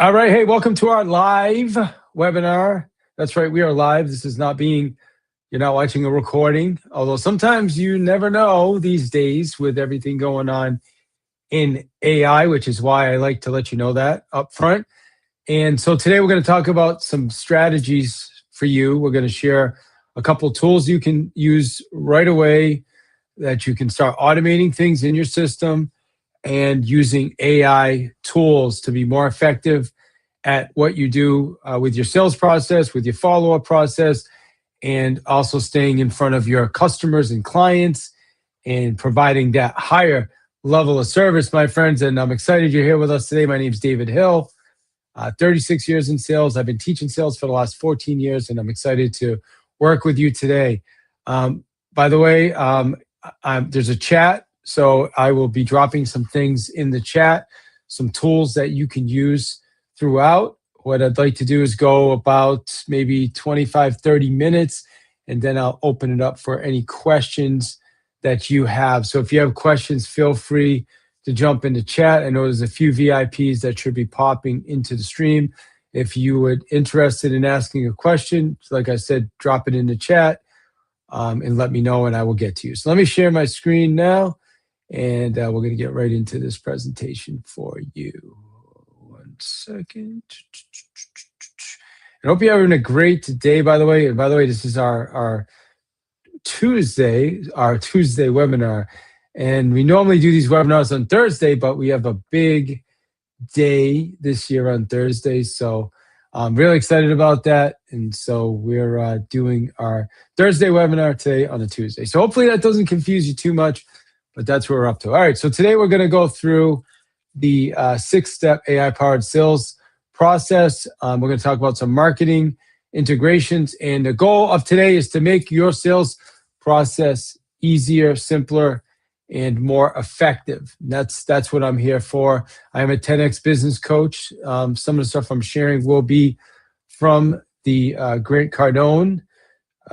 All right. Hey, welcome to our live webinar. That's right. We are live. This is not being, you're not watching a recording, although sometimes you never know these days with everything going on in AI, which is why I like to let you know that up front. And so today we're going to talk about some strategies for you. We're going to share a couple tools you can use right away that you can start automating things in your system and using AI tools to be more effective at what you do with your sales process, with your follow-up process, and also staying in front of your customers and clients and providing that higher level of service, my friends. And I'm excited you're here with us today. My name is David Hill, 36 years in sales. I've been teaching sales for the last 14 years, and I'm excited to work with you today. By the way, there's a chat. So I will be dropping some things in the chat, some tools that you can use throughout. What I'd like to do is go about maybe 25, 30 minutes, and then I'll open it up for any questions that you have. So if you have questions, feel free to jump into chat. I know there's a few VIPs that should be popping into the stream. If you would interested in asking a question, like I said, drop it in the chat and let me know and I will get to you. So let me share my screen now. And we're going to get right into this presentation for you. One second. I hope you're having a great day, by the way. And by the way, this is our Tuesday webinar. And we normally do these webinars on Thursday, but we have a big day this year on Thursday. So I'm really excited about that. And so we're doing our Thursday webinar today on a Tuesday. So hopefully that doesn't confuse you too much. But that's what we're up to. All right, so today we're going to go through the 6-step AI-powered sales process. We're going to talk about some marketing integrations. And the goal of today is to make your sales process easier, simpler, and more effective. That's what I'm here for. I am a 10X business coach. Some of the stuff I'm sharing will be from the Grant Cardone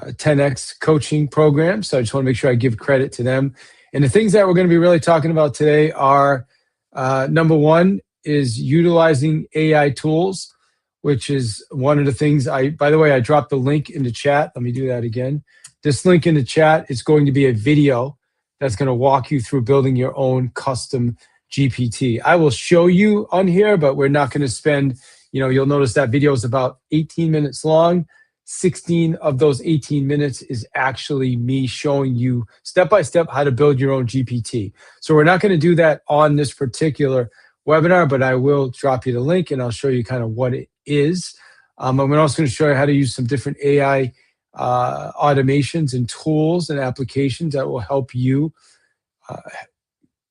10X coaching program. So I just want to make sure I give credit to them. And the things that we're going to be really talking about today are, number one is utilizing AI tools, which is one of the things by the way, I dropped the link in the chat. Let me do that again. This link in the chat is going to be a video that's going to walk you through building your own custom GPT. I will show you on here, but we're not going to spend, you'll notice that video is about 18 minutes long. 16 of those 18 minutes is actually me showing you step-by-step how to build your own GPT. So we're not going to do that on this particular webinar, but I will drop you the link and I'll show you kind of what it is. I'm also going to show you how to use some different AI automations and tools and applications that will help you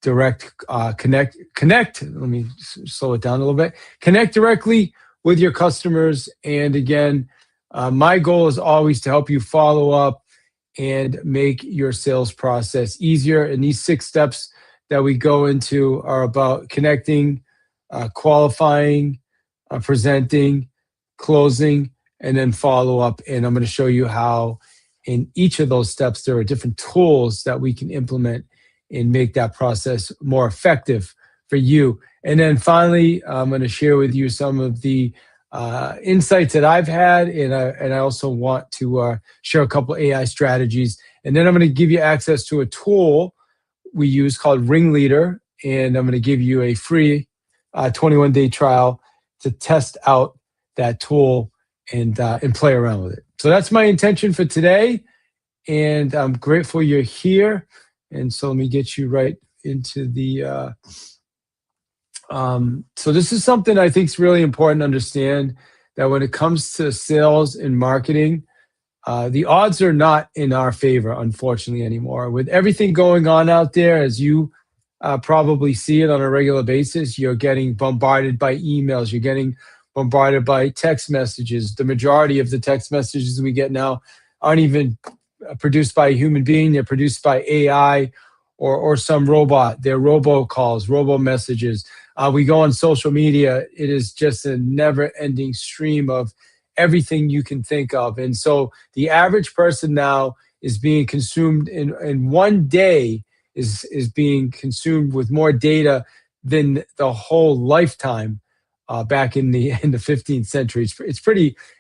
connect. Let me slow it down a little bit. Connect directly with your customers. And again, my goal is always to help you follow up and make your sales process easier. And these 6 steps that we go into are about connecting, qualifying, presenting, closing, and then follow up. And I'm going to show you how in each of those steps, there are different tools that we can implement and make that process more effective for you. And then finally, I'm going to share with you some of the insights that I've had, and I also want to share a couple AI strategies. And then I'm going to give you access to a tool we use called Ringleader, and I'm going to give you a free 21-day trial to test out that tool and play around with it. So that's my intention for today, and I'm grateful you're here. And so let me get you right into the so this is something I think is really important to understand, that when it comes to sales and marketing, the odds are not in our favor, unfortunately, anymore. With everything going on out there, as you probably see it on a regular basis, you're getting bombarded by emails, you're getting bombarded by text messages. The majority of the text messages we get now aren't even produced by a human being, they're produced by AI or some robot. They're robocalls, robo messages. We go on social media. It is just a never-ending stream of everything you can think of. And so the average person now is being consumed in one day is being consumed with more data than the whole lifetime back in the 15th century.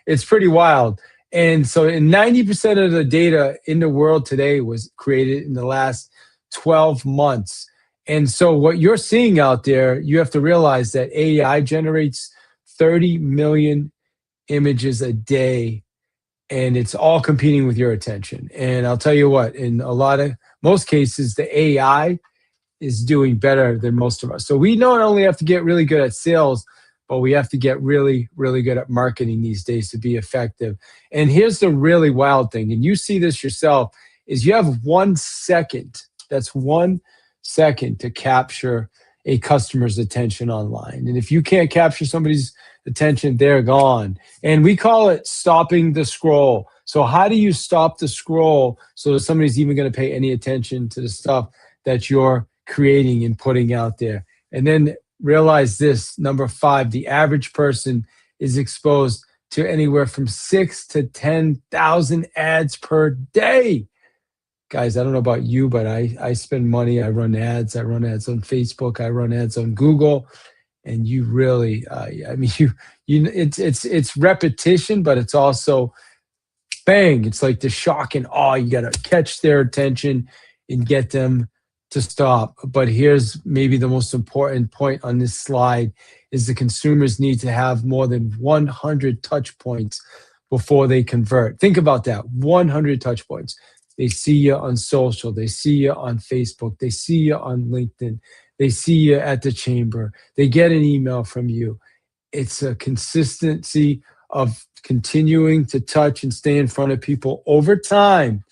It's pretty wild. And so, 90% of the data in the world today was created in the last 12 months. And so, what you're seeing out there, you have to realize that AI generates 30 million images a day, and it's all competing with your attention. And I'll tell you what, in most cases, the AI is doing better than most of us. So we not only have to get really good at sales, but we have to get really, really good at marketing these days to be effective. And here's the really wild thing, and you see this yourself, is you have 1 second. That's 1 second to capture a customer's attention online. And if you can't capture somebody's attention, they're gone. And we call it stopping the scroll. So how do you stop the scroll so that somebody's even going to pay any attention to the stuff that you're creating and putting out there? And then realize this, number 5, the average person is exposed to anywhere from 6 to 10,000 ads per day. Guys, I don't know about you, but I spend money. I run ads. I run ads on Facebook. I run ads on Google. And you really, it's repetition, but it's also bang. It's like the shock and awe. You got to catch their attention and get them to stop. But here's maybe the most important point on this slide is the consumers need to have more than 100 touch points before they convert. Think about that, 100 touch points. They see you on social. They see you on Facebook. They see you on LinkedIn. They see you at the chamber. They get an email from you. It's a consistency of continuing to touch and stay in front of people over time,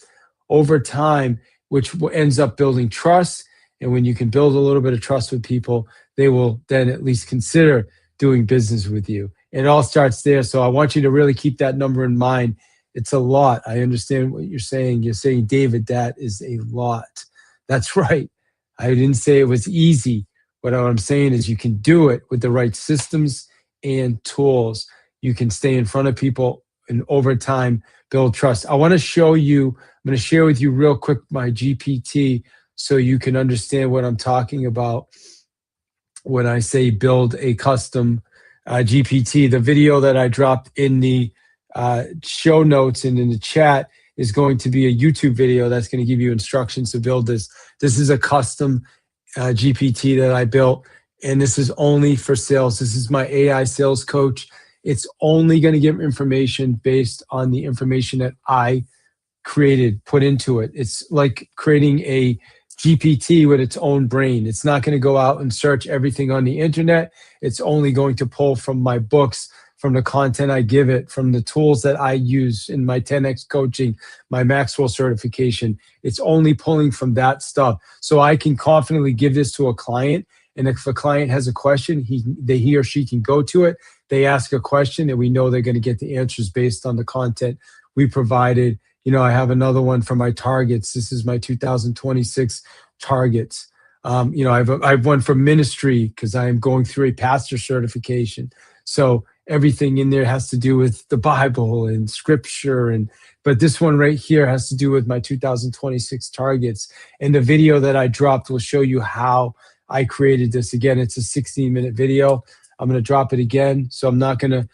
which ends up building trust. And when you can build a little bit of trust with people, they will then at least consider doing business with you. And it all starts there. So I want you to really keep that number in mind. It's a lot. I understand what you're saying. You're saying, David, that is a lot. That's right. I didn't say it was easy. What I'm saying is you can do it with the right systems and tools. You can stay in front of people and over time build trust. I want to show you, I'm going to share with you real quick my GPT so you can understand what I'm talking about when I say build a custom GPT. The video that I dropped in the show notes and in the chat is going to be a YouTube video that's going to give you instructions to build this. This is a custom GPT that I built, and this is only for sales. This is my AI sales coach. It's only going to give information based on the information that I created, put into it. It's like creating a GPT with its own brain. It's not going to go out and search everything on the internet. It's only going to pull from my books, from the content I give it, from the tools that I use in my 10X coaching, my Maxwell certification. It's only pulling from that stuff. So I can confidently give this to a client. And if a client has a question, he or she can go to it. They ask a question and we know they're going to get the answers based on the content we provided. I have another one for my targets. This is my 2026 targets. I have one for ministry because I am going through a pastor certification. So everything in there has to do with the Bible and scripture. But this one right here has to do with my 2026 targets. And the video that I dropped will show you how I created this. Again, it's a 16-minute video. I'm going to drop it again. So I'm not going to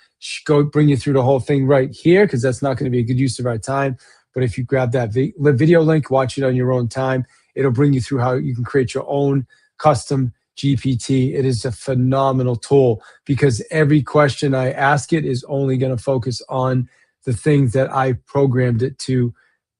go bring you through the whole thing right here because that's not going to be a good use of our time. But if you grab that video link, watch it on your own time, it'll bring you through how you can create your own custom GPT. It is a phenomenal tool because every question I ask it is only going to focus on the things that I programmed it to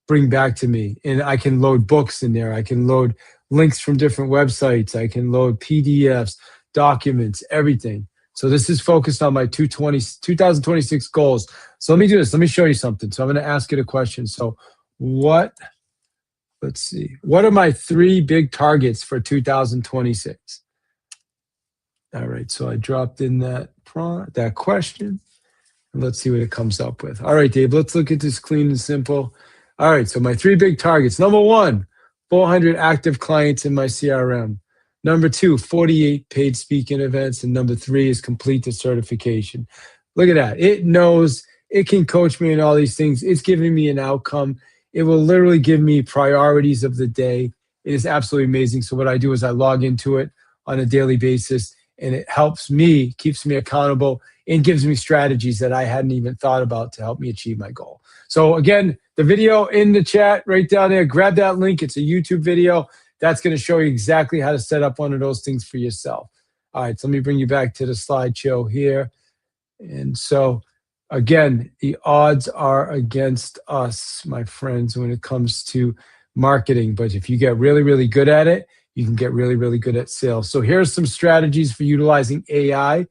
bring back to me. And I can load books in there. I can load links from different websites. I can load PDFs, documents, everything. So this is focused on my 2026 goals. So let me do this. Let me show you something. So I'm going to ask it a question. So let's see. What are my 3 big targets for 2026? All right. So I dropped in that question. And let's see what it comes up with. All right, Dave, let's look at this clean and simple. All right. So my 3 big targets. Number 1, 400 active clients in my CRM. Number 2, 48 paid speaking events. And number 3 is complete the certification. Look at that. It knows it can coach me in all these things. It's giving me an outcome. It will literally give me priorities of the day. It is absolutely amazing. So what I do is I log into it on a daily basis, and it helps me, keeps me accountable, and gives me strategies that I hadn't even thought about to help me achieve my goal. So again, the video in the chat right down there, grab that link. It's a YouTube video. That's going to show you exactly how to set up one of those things for yourself. All right, so let me bring you back to the slideshow here. And so again, the odds are against us, my friends, when it comes to marketing. But if you get really, really good at it, you can get really, really good at sales. So here's some strategies for utilizing AI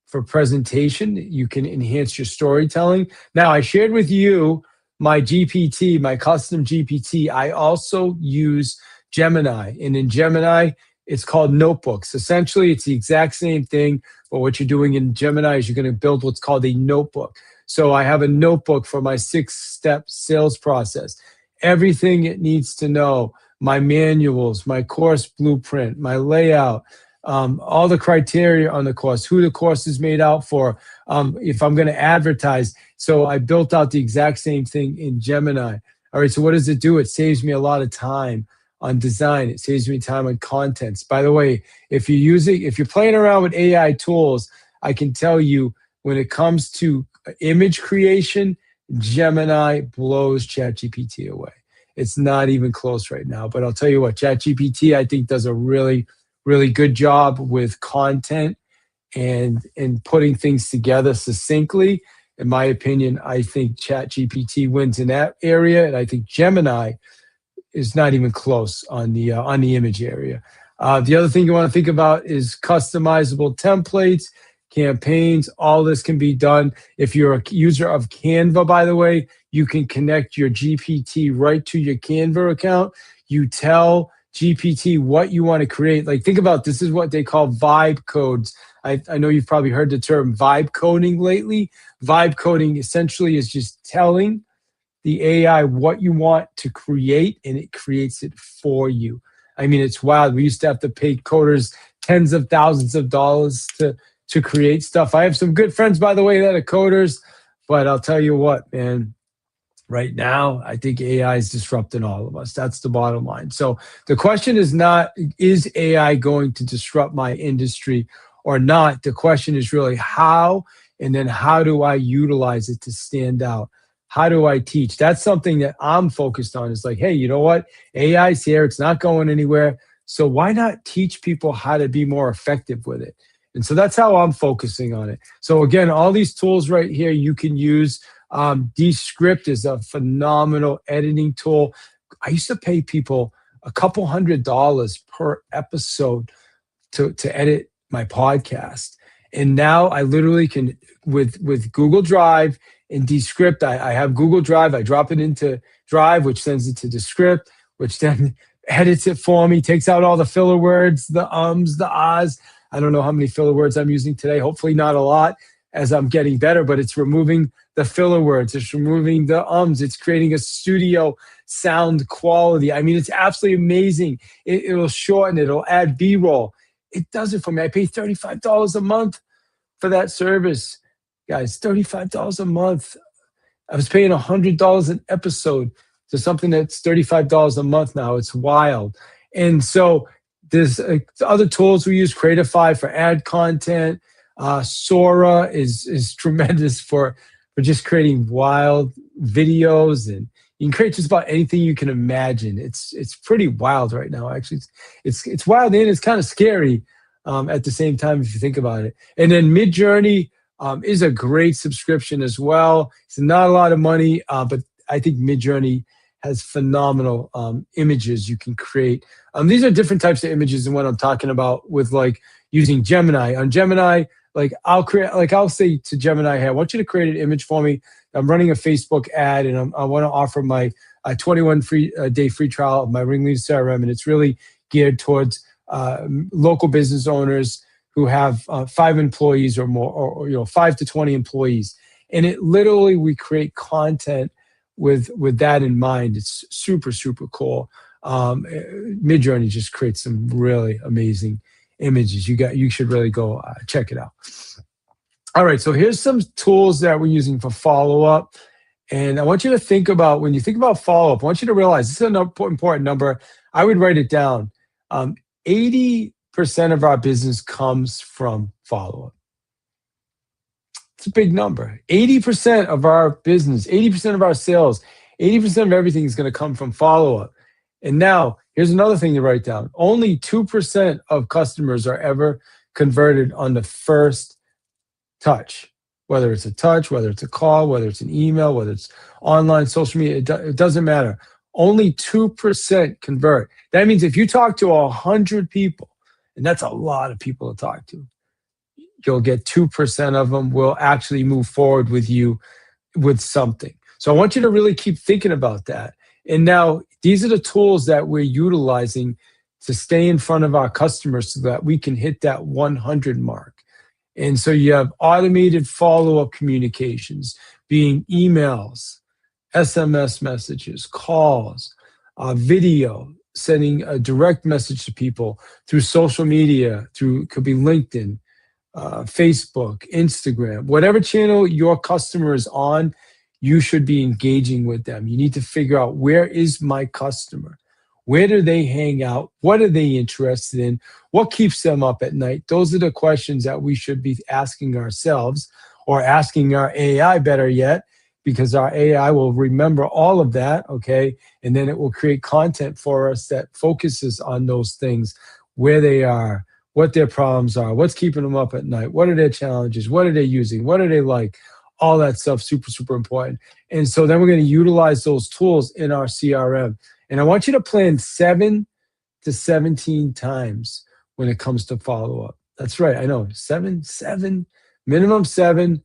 for presentation. You can enhance your storytelling. Now, I shared with you my GPT, my custom GPT. I also use Gemini. And in Gemini, it's called notebooks. Essentially, it's the exact same thing, but what you're doing in Gemini is you're going to build what's called a notebook. So I have a notebook for my 6-step sales process. Everything it needs to know, my manuals, my course blueprint, my layout, all the criteria on the course, who the course is made out for, if I'm going to advertise. So I built out the exact same thing in Gemini. All right, so what does it do? It saves me a lot of time on design. It saves me time on contents. By the way, if you're playing around with AI tools, I can tell you when it comes to image creation, Gemini blows ChatGPT away. It's not even close right now. But I'll tell you what, ChatGPT, I think, does a really, really good job with content and putting things together succinctly. In my opinion, I think ChatGPT wins in that area, and I think Gemini is not even close on the image area. The other thing you want to think about is customizable templates, campaigns. All this can be done. If you're a user of Canva, by the way, you can connect your GPT right to your Canva account. You tell GPT what you want to create. Like, think about this is what they call vibe codes. I know you've probably heard the term vibe coding lately. Vibe coding essentially is just telling the AI what you want to create, and it creates it for you. I mean, it's wild. We used to have to pay coders tens of thousands of dollars to create stuff. I have some good friends, by the way, that are coders, but I'll tell you what, man, right now, I think AI is disrupting all of us. That's the bottom line. So the question is not, is AI going to disrupt my industry or not? The question is really how, and then how do I utilize it to stand out? How do I teach? That's something that I'm focused on. Is like, hey, you know what? AI's here. It's not going anywhere. So why not teach people how to be more effective with it? And so that's how I'm focusing on it. So again, all these tools right here you can use. Descript is a phenomenal editing tool. I used to pay people a couple $100 per episode to edit my podcast. And now I literally can, with Google Drive and Descript, I have Google Drive, I drop it into Drive, which sends it to Descript, which then edits it for me, takes out all the filler words, the ums, the ahs. I don't know how many filler words I'm using today. Hopefully not a lot as I'm getting better, but it's removing the filler words. It's removing the ums. It's creating a studio sound quality. I mean, it's absolutely amazing. It'll shorten it. It'll add B-roll. It does it for me. I pay $35 a month for that service. Guys, $35 a month. I was paying $100 an episode to something that's $35 a month now. It's wild. And so there's other tools we use, Creatify for ad content. Sora is tremendous for just creating wild videos, and you can create just about anything you can imagine. It's pretty wild right now. Actually, it's wild and it's kind of scary at the same time if you think about it. And then Midjourney is a great subscription as well. It's not a lot of money, but I think Midjourney has phenomenal images you can create. These are different types of images than what I'm talking about with like using Gemini. On Gemini, I'll say to Gemini, hey, I want you to create an image for me. I'm running a Facebook ad, and I want to offer my 21-day free trial of my Ringleader CRM, and it's really geared towards local business owners who have 5 employees or more, or 5 to 20 employees. And it literally, we create content with that in mind. It's super, super cool. Midjourney just creates some really amazing images. You should really go check it out. All right, so here's some tools that we're using for follow-up. And I want you to think about, when you think about follow-up, I want you to realize this is an important number. I would write it down. 80 of our business comes from follow-up. It's a big number. 80% of our business, 80% of our sales, 80% of everything is going to come from follow-up. And now, here's another thing to write down. Only 2% of customers are ever converted on the first touch, whether it's a touch, whether it's a call, whether it's an email, whether it's online, social media, it doesn't matter. Only 2% convert. That means if you talk to 100 people, and that's a lot of people to talk to, you'll get 2% of them will actually move forward with you with something. So I want you to really keep thinking about that. And now these are the tools that we're utilizing to stay in front of our customers so that we can hit that 100 mark. And so you have automated follow-up communications, being emails, SMS messages, calls, video, sending a direct message to people through social media, could be LinkedIn, Facebook, Instagram, whatever channel your customer is on, you should be engaging with them. You need to figure out, where is my customer? Where do they hang out? What are they interested in? What keeps them up at night? Those are the questions that we should be asking ourselves, or asking our AI, better yet, because our AI will remember all of that, okay? And then it will create content for us that focuses on those things, where they are, what their problems are, what's keeping them up at night, what are their challenges, what are they using, what are they like, all that stuff, super, super important. And so then we're going to utilize those tools in our CRM. And I want you to plan 7 to 17 times when it comes to follow-up. That's right, I know, minimum 7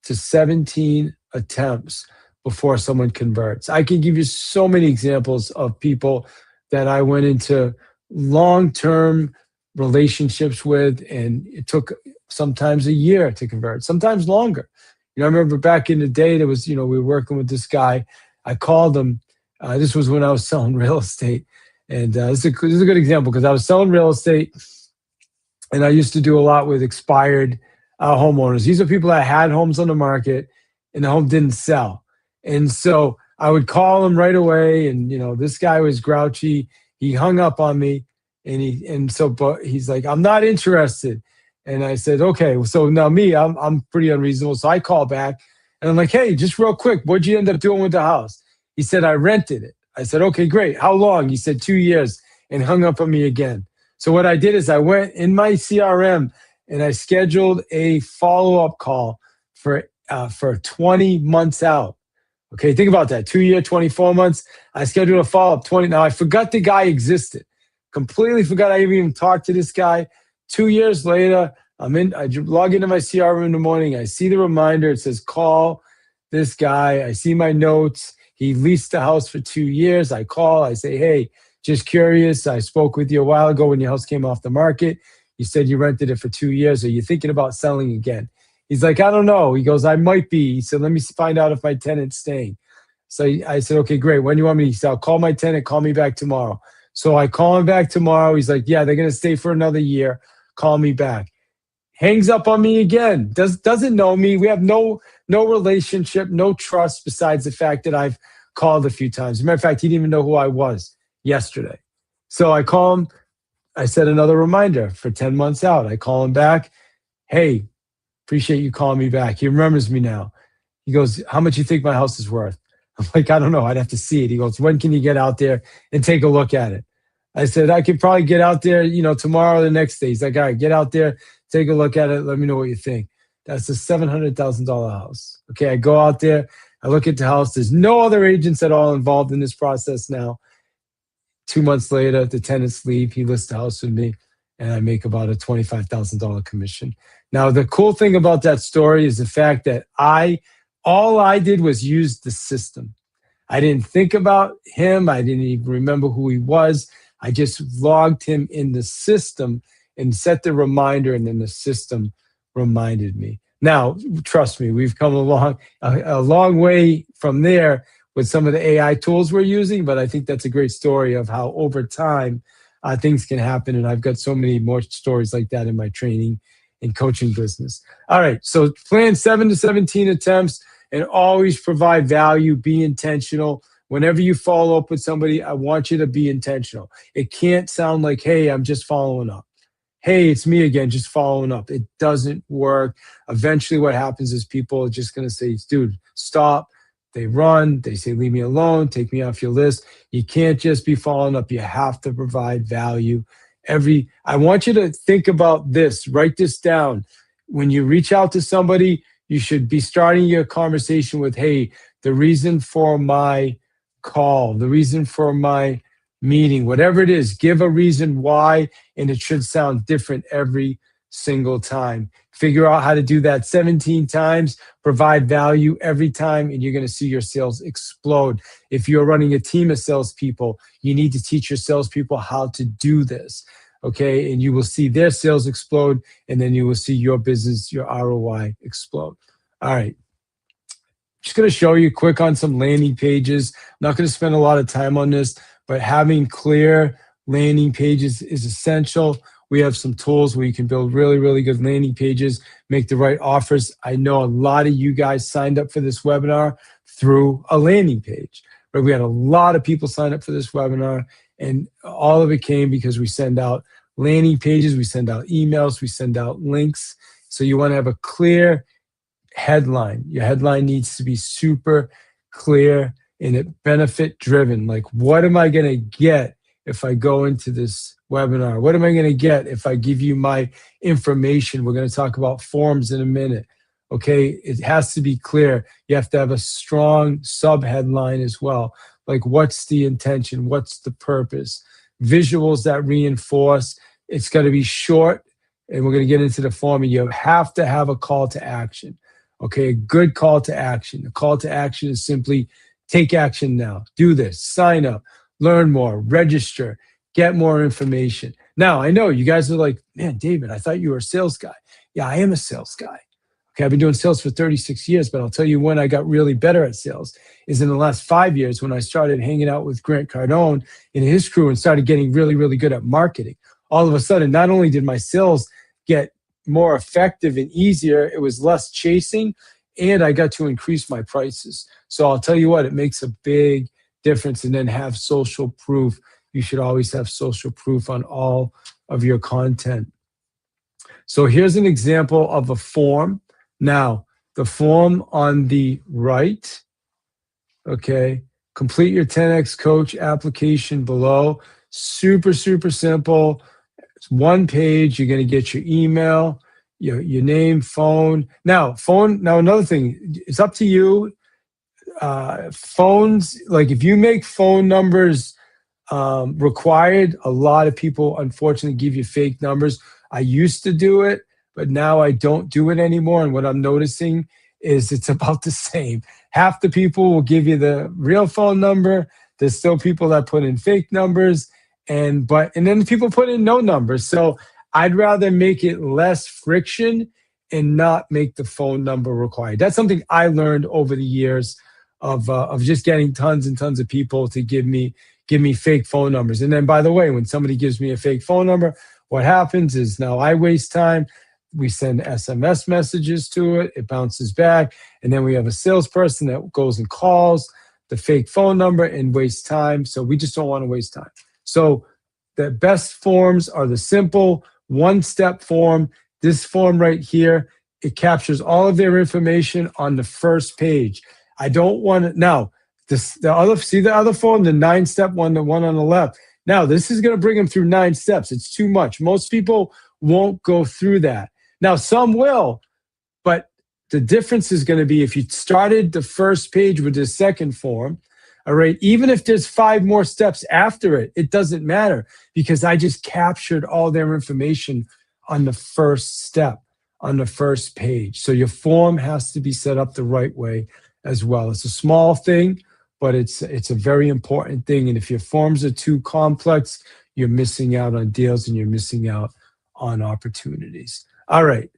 to 17 attempts before someone converts. I can give you so many examples of people that I went into long-term relationships with, and it took sometimes a year to convert, sometimes longer. I remember back in the day, there was, we were working with this guy. I called him. This was when I was selling real estate. And this is a good example, because I was selling real estate, and I used to do a lot with expired homeowners. These are people that had homes on the market and the home didn't sell. And so I would call him right away, and this guy was grouchy. He hung up on me, but he's like, "I'm not interested." And I said, "Okay." So now I'm pretty unreasonable. So I call back, and I'm like, "Hey, just real quick, what'd you end up doing with the house?" He said, "I rented it." I said, "Okay, great. How long?" He said, 2 years, and hung up on me again. So what I did is I went in my CRM and I scheduled a follow-up call for 20 months out. Okay, think about that. 2 year, 24 months. I scheduled a follow-up 20. Now, I forgot the guy existed. Completely forgot I even talked to this guy. 2 years later, I log into my CRM in the morning. I see the reminder. It says, call this guy. I see my notes. He leased the house for 2 years. I call. I say, "Hey, just curious. I spoke with you a while ago when your house came off the market. You said you rented it for 2 years. Are you thinking about selling again?" He's like, "I don't know." He goes, "I might be." He said, "Let me find out if my tenant's staying." So I said, "Okay, great. When do you want me?" He said, "I'll call my tenant. Call me back tomorrow." So I call him back tomorrow. He's like, "Yeah, they're going to stay for another year. Call me back." Hangs up on me again. Doesn't know me. We have no relationship, no trust, besides the fact that I've called a few times. As a matter of fact, he didn't even know who I was yesterday. So I call him. I set another reminder for 10 months out. I call him back. "Hey, appreciate you calling me back." He remembers me now. He goes, "How much you think my house is worth?" I'm like, "I don't know. I'd have to see it." He goes, "When can you get out there and take a look at it?" I said, "I could probably get out there, tomorrow or the next day." He's like, "All right, get out there, take a look at it. Let me know what you think." That's a $700,000 house. Okay, I go out there. I look at the house. There's no other agents at all involved in this process now. 2 months later, the tenants leave. He lists the house with me, and I make about a $25,000 commission. Now, the cool thing about that story is the fact that all I did was use the system. I didn't think about him. I didn't even remember who he was. I just logged him in the system and set the reminder, and then the system reminded me. Now, trust me, we've come a long way from there with some of the AI tools we're using, but I think that's a great story of how over time things can happen, and I've got so many more stories like that in my training and coaching business. All right, so plan 7 to 17 attempts and always provide value. Be intentional. Whenever you follow up with somebody, I want you to be intentional. It can't sound like, "Hey, I'm just following up." hey, it's me again, just following up. It doesn't work. Eventually what happens is people are just going to say, dude, stop. They run, they say, leave me alone, take me off your list. You can't just be following up. You have to provide value. I want you to think about this, write this down. When you reach out to somebody, you should be starting your conversation with, hey, the reason for my call, the reason for my meeting, whatever it is, give a reason why, and it should sound different every single time. Figure out how to do that 17 times, provide value every time, and you're going to see your sales explode. If you're running a team of salespeople, you need to teach your salespeople how to do this. Okay. And you will see their sales explode, and then you will see your business, your ROI explode. All right. Just going to show you quick on some landing pages. I'm not going to spend a lot of time on this, but having clear landing pages is essential. We have some tools where you can build really, really good landing pages, make the right offers. I know a lot of you guys signed up for this webinar through a landing page. But we had a lot of people sign up for this webinar, and all of it came because we send out landing pages, we send out emails, we send out links. So you want to have a clear headline. Your headline needs to be super clear and it benefit driven. Like, what am I going to get if I go into this webinar? What am I going to get if I give you my information? We're going to talk about forms in a minute. Okay, it has to be clear. You have to have a strong sub headline as well. Like, what's the intention? What's the purpose? Visuals that reinforce. It's got to be short, and we're going to get into the form. And you have to have a call to action. Okay, a good call to action. The call to action is simply take action now. Do this. Sign up. Learn more. Register. Get more information. Now, I know you guys are like, man, David, I thought you were a sales guy. Yeah, I am a sales guy. Okay, I've been doing sales for 36 years, but I'll tell you when I got really better at sales is in the last 5 years when I started hanging out with Grant Cardone and his crew and started getting really, really good at marketing. All of a sudden, not only did my sales get more effective and easier, it was less chasing, and I got to increase my prices. So I'll tell you what, it makes a big difference. And then have social proof. You should always have social proof on all of your content. So here's an example of a form. Now, the form on the right, okay, complete your 10X coach application below. Super, super simple. It's one page. You're going to get your email, your name, phone. Now, another thing, it's up to you. Phones, like if you make phone numbers required, a lot of people unfortunately give you fake numbers. I used to do it, but now I don't do it anymore. And what I'm noticing is it's about the same. Half the people will give you the real phone number. There's still people that put in fake numbers, and then people put in no numbers. So I'd rather make it less friction and not make the phone number required. That's something I learned over the years of just getting tons and tons of people to give me fake phone numbers. And then, by the way, when somebody gives me a fake phone number, what happens is now I waste time. We send SMS messages to it. It bounces back. And then we have a salesperson that goes and calls the fake phone number and wastes time. So we just don't want to waste time. So the best forms are the simple one-step form. This form right here, it captures all of their information on the first page. I don't want to now. See the other form, the 9-step one, the one on the left. Now this is going to bring them through 9 steps. It's too much. Most people won't go through that. Now some will, but the difference is going to be if you started the first page with the second form. All right, even if there's 5 more steps after it, it doesn't matter because I just captured all their information on the first step, on the first page. So your form has to be set up the right way as well. It's a small thing, but it's a very important thing. And if your forms are too complex, you're missing out on deals and you're missing out on opportunities. All right,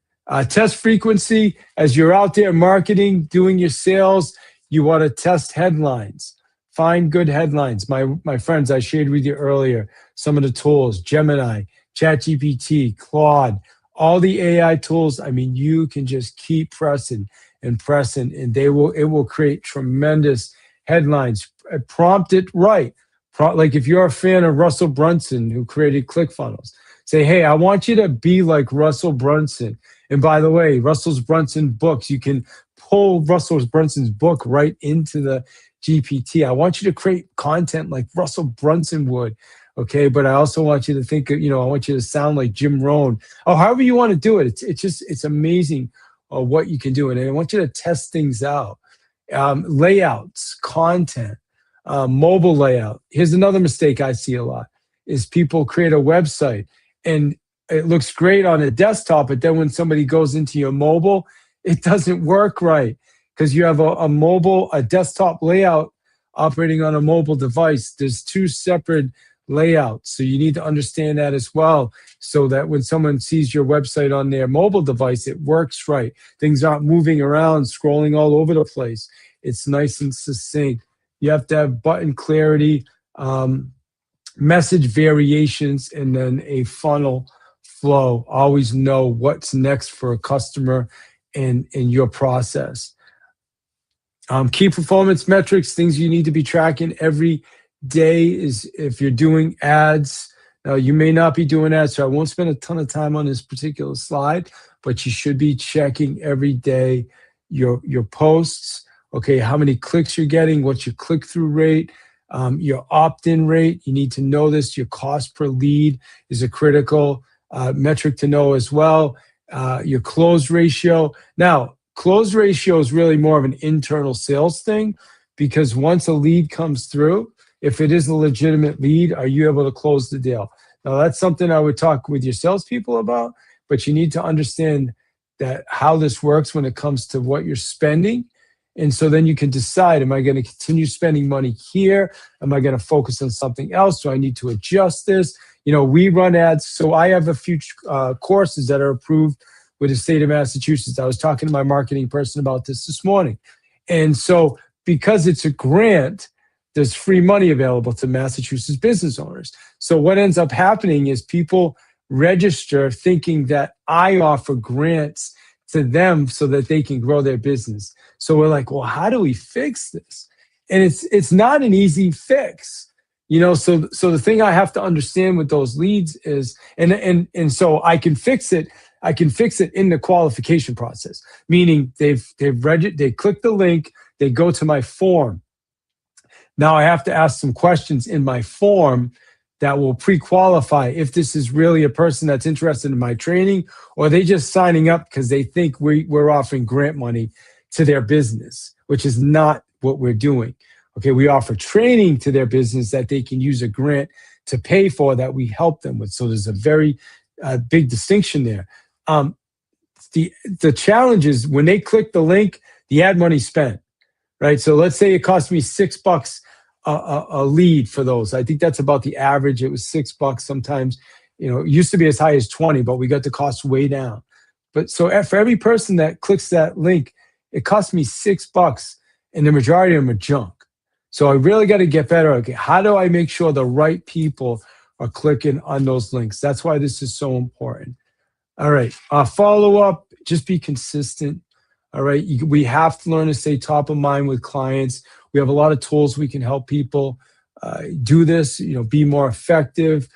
test frequency. As you're out there marketing, doing your sales, you want to test headlines. Find good headlines. My friends, I shared with you earlier some of the tools, Gemini, ChatGPT, Claude, all the AI tools. I mean, you can just keep pressing and pressing, and it will create tremendous headlines. Prompt it right. Like if you're a fan of Russell Brunson, who created ClickFunnels, Say, hey, I want you to be like Russell Brunson. And by the way, Russell Brunson books, you can pull Russell Brunson's book right into the GPT. I want you to create content like Russell Brunson would. Okay. But I also want you to think, I want you to sound like Jim Rohn. Oh, however you want to do it. It's amazing what you can do. And I want you to test things out. Layouts, content, mobile layout. Here's another mistake I see a lot is people create a website and it looks great on a desktop, but then when somebody goes into your mobile, it doesn't work right because you have a desktop layout operating on a mobile device. There's two separate layouts. So you need to understand that as well so that when someone sees your website on their mobile device, it works right. Things aren't moving around, scrolling all over the place. It's nice and succinct. You have to have button clarity, message variations, and then a funnel flow. Always know what's next for a customer in your process. Key performance metrics, things you need to be tracking every day is if you're doing ads. Now, you may not be doing ads, so I won't spend a ton of time on this particular slide, but you should be checking every day your posts. Okay, how many clicks you're getting, what's your click-through rate, your opt-in rate. You need to know this. Your cost per lead is a critical metric to know as well. Your close ratio. Now, close ratio is really more of an internal sales thing because once a lead comes through, if it is a legitimate lead, are you able to close the deal? Now, that's something I would talk with your salespeople about, but you need to understand that how this works when it comes to what you're spending. And so then you can decide, am I going to continue spending money here? Am I going to focus on something else? Do I need to adjust this? We run ads. So I have a few courses that are approved with the state of Massachusetts. I was talking to my marketing person about this morning. And so because it's a grant, there's free money available to Massachusetts business owners. So what ends up happening is people register thinking that I offer grants to them so that they can grow their business. So we're like, well, how do we fix this? And it's not an easy fix. So the thing I have to understand with those leads is, and so I can fix it. I can fix it in the qualification process, meaning they've they click the link, they go to my form. Now I have to ask some questions in my form that will pre-qualify if this is really a person that's interested in my training, or are they just signing up because they think we're offering grant money to their business, which is not what we're doing. Okay, we offer training to their business that they can use a grant to pay for that we help them with. So there's a very big distinction there. The challenge is when they click the link, the ad money spent, right? So let's say it cost me $6 a lead for those. I think that's about the average. It was $6 sometimes. It used to be as high as 20, but we got the cost way down. But so for every person that clicks that link, it cost me $6, and the majority of them are junk. So I really got to get better. Okay, how do I make sure the right people are clicking on those links? That's why this is so important. All right, follow up, just be consistent. All right, we have to learn to stay top of mind with clients. We have a lot of tools we can help people do this, be more effective.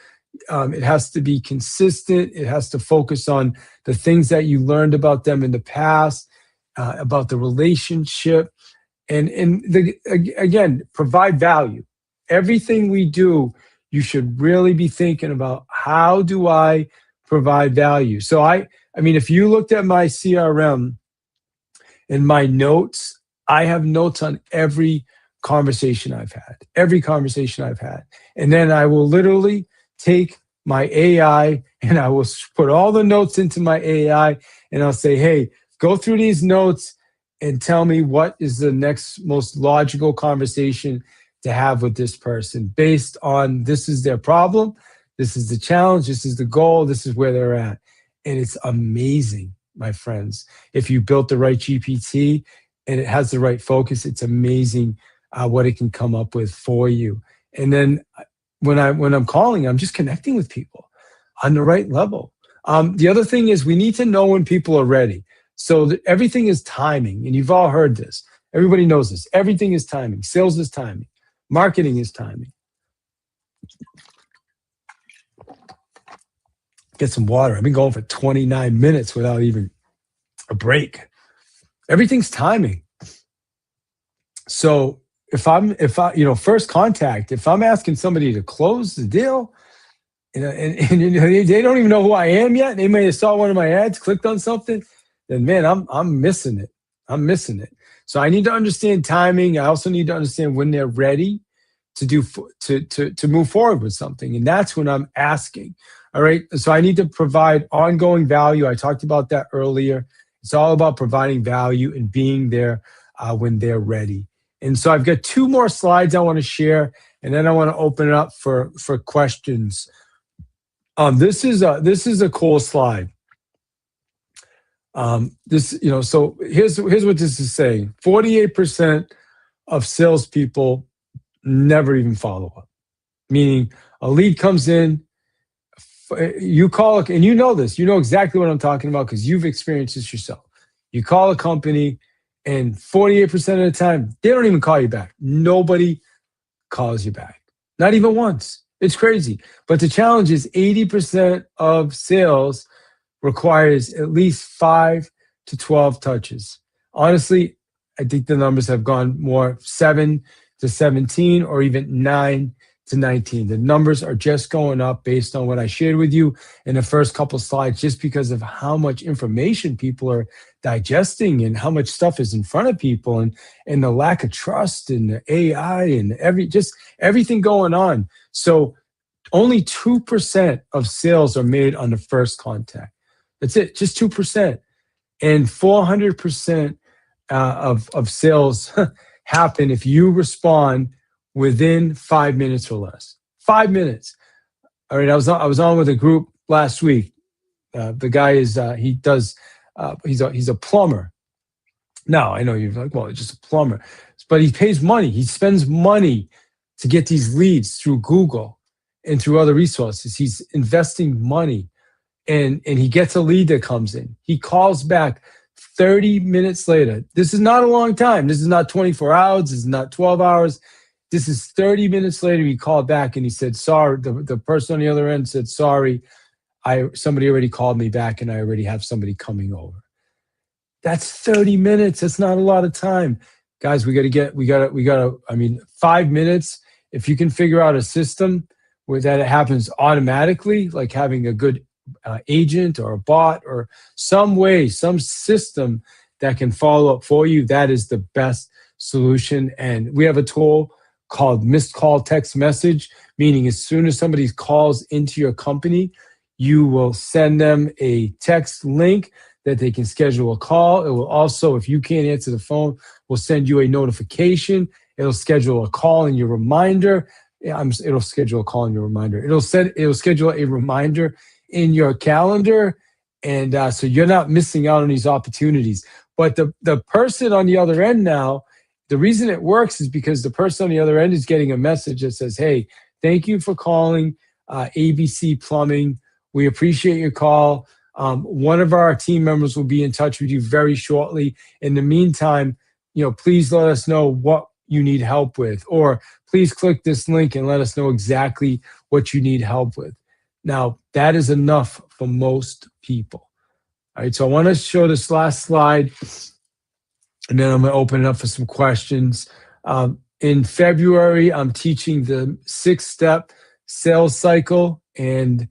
It has to be consistent. It has to focus on the things that you learned about them in the past, about the relationship. And again, provide value. Everything we do, you should really be thinking about, how do I provide value? So I mean, if you looked at my CRM and my notes, I have notes on every conversation I've had. And then I will literally take my AI and I will put all the notes into my AI and I'll say, hey, go through these notes and tell me what is the next most logical conversation to have with this person based on this is their problem, this is the challenge, this is the goal, this is where they're at. And it's amazing, my friends. If you built the right GPT and it has the right focus, it's amazing what it can come up with for you. And then when I'm calling, I'm just connecting with people on the right level. The other thing is we need to know when people are ready. So everything is timing, and you've all heard this. Everybody knows this. Everything is timing. Sales is timing. Marketing is timing. Get some water. I've been going for 29 minutes without even a break. Everything's timing. So if first contact, if I'm asking somebody to close the deal, they don't even know who I am yet. They may have saw one of my ads, clicked on something, then man, I'm missing it. I'm missing it. So I need to understand timing. I also need to understand when they're ready to move forward with something, and that's when I'm asking. All right. So I need to provide ongoing value. I talked about that earlier. It's all about providing value and being there when they're ready. And so I've got 2 more slides I want to share, and then I want to open it up for questions. This is a cool slide. So here's what this is saying: 48% of salespeople never even follow up. Meaning, a lead comes in, you call it, and you know this, you know exactly what I'm talking about because you've experienced this yourself. You call a company, and 48% of the time, they don't even call you back. Nobody calls you back, not even once. It's crazy. But the challenge is 80% of sales requires at least 5 to 12 touches. Honestly, I think the numbers have gone more 7 to 17 or even 9 to 19. The numbers are just going up based on what I shared with you in the first couple slides, just because of how much information people are digesting and how much stuff is in front of people, and the lack of trust and the AI and everything going on. So only 2% of sales are made on the first contact. That's it, just 2%. And 400% of sales happen if you respond within 5 minutes or less. 5 minutes. All right, I was on with a group last week. The guy is he's a plumber. Now I know you're like, well, it's just a plumber, but he pays money. He spends money to get these leads through Google and through other resources. He's investing money, and he gets a lead that comes in. He calls back 30 minutes later. This is not a long time. This is not 24 hours. This is not 12 hours. This is 30 minutes later. He called back and he said, sorry. The person on the other end said, sorry, somebody already called me back and I already have somebody coming over. That's 30 minutes. That's not a lot of time. Guys, we got to, 5 minutes. If you can figure out a system where that it happens automatically, like having a good agent or a bot or some way, some system that can follow up for you, that is the best solution. And we have a tool called missed call text message, meaning as soon as somebody calls into your company, you will send them a text link that they can schedule a call. It will also, if you can't answer the phone, will send you a notification. It'll schedule a call in your reminder. It'll schedule a call in your reminder. It'll schedule a reminder in your calendar, and so you're not missing out on these opportunities. But the person on the other end now, the reason it works is because the person on the other end is getting a message that says, hey, thank you for calling ABC Plumbing. We appreciate your call. One of our team members will be in touch with you very shortly. In the meantime, please let us know what you need help with, or please click this link and let us know exactly what you need help with. Now, that is enough for most people. All right, so I want to show this last slide, and then I'm going to open it up for some questions. In February, I'm teaching the 6-step sales cycle, and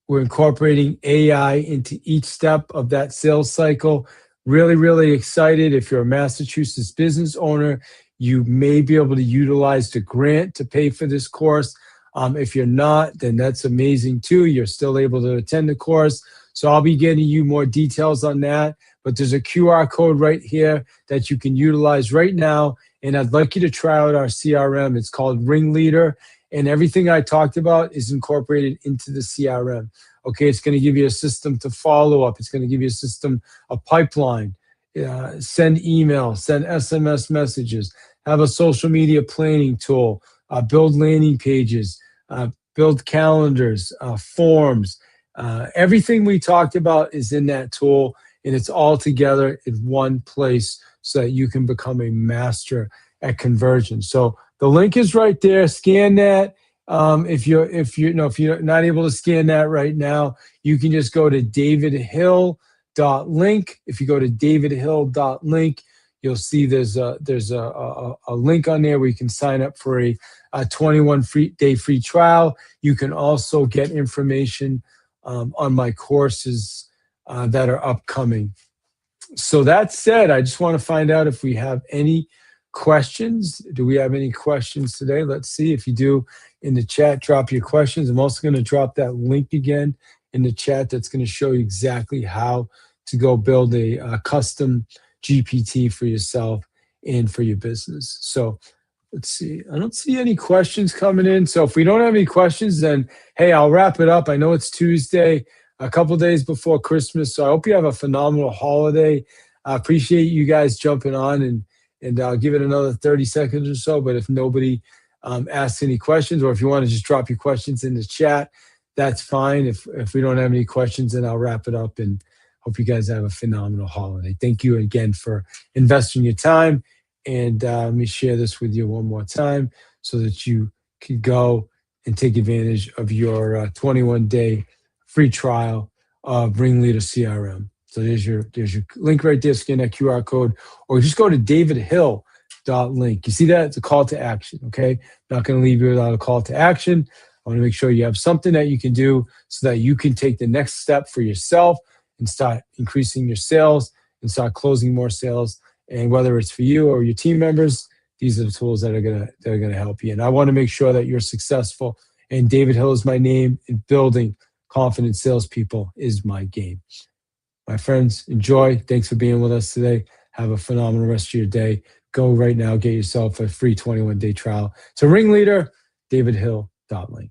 we're incorporating AI into each step of that sales cycle. Really, really excited. If you're a Massachusetts business owner, you may be able to utilize the grant to pay for this course. If you're not, then that's amazing too. You're still able to attend the course. So I'll be getting you more details on that. But there's a QR code right here that you can utilize right now. And I'd like you to try out our CRM. It's called Ringleader. And everything I talked about is incorporated into the CRM. Okay, it's going to give you a system to follow up. It's going to give you a system, a pipeline, send emails, send SMS messages, have a social media planning tool, build landing pages, build calendars, forms. Everything we talked about is in that tool, and it's all together in one place so that you can become a master at conversion. So the link is right there. Scan that, If you're not able to scan that right now, you can just go to davidhill.link. If you go to davidhill.link, you'll see there's a link on there where you can sign up for a 21 day free trial. You can also get information on my courses that are upcoming. So that said, I just want to find out if we have any questions. Do we have any questions today? Let's see. If you do, in the chat, drop your questions. I'm also going to drop that link again in the chat that's going to show you exactly how to go build a custom GPT for yourself and for your business. So let's see. I don't see any questions coming in. So if we don't have any questions, then hey, I'll wrap it up. I know it's Tuesday, a couple days before Christmas. So I hope you have a phenomenal holiday. I appreciate you guys jumping on, and I'll give it another 30 seconds or so. But if nobody asks any questions, or if you want to just drop your questions in the chat, that's fine. If we don't have any questions, then I'll wrap it up, and hope you guys have a phenomenal holiday. Thank you again for investing your time. And let me share this with you one more time so that you can go and take advantage of your 21-day free trial of Ringleader CRM. So there's your link right there. Scan that QR code, or just go to davidhill.link. You see that? It's a call to action, okay? Not going to leave you without a call to action. I want to make sure you have something that you can do so that you can take the next step for yourself and start increasing your sales and start closing more sales. And whether it's for you or your team members, these are the tools that are gonna help you. And I want to make sure that you're successful. And David Hill is my name, and building confident salespeople is my game. My friends, enjoy. Thanks for being with us today. Have a phenomenal rest of your day. Go right now, get yourself a free 21-day trial. So Ringleader, davidhill.link.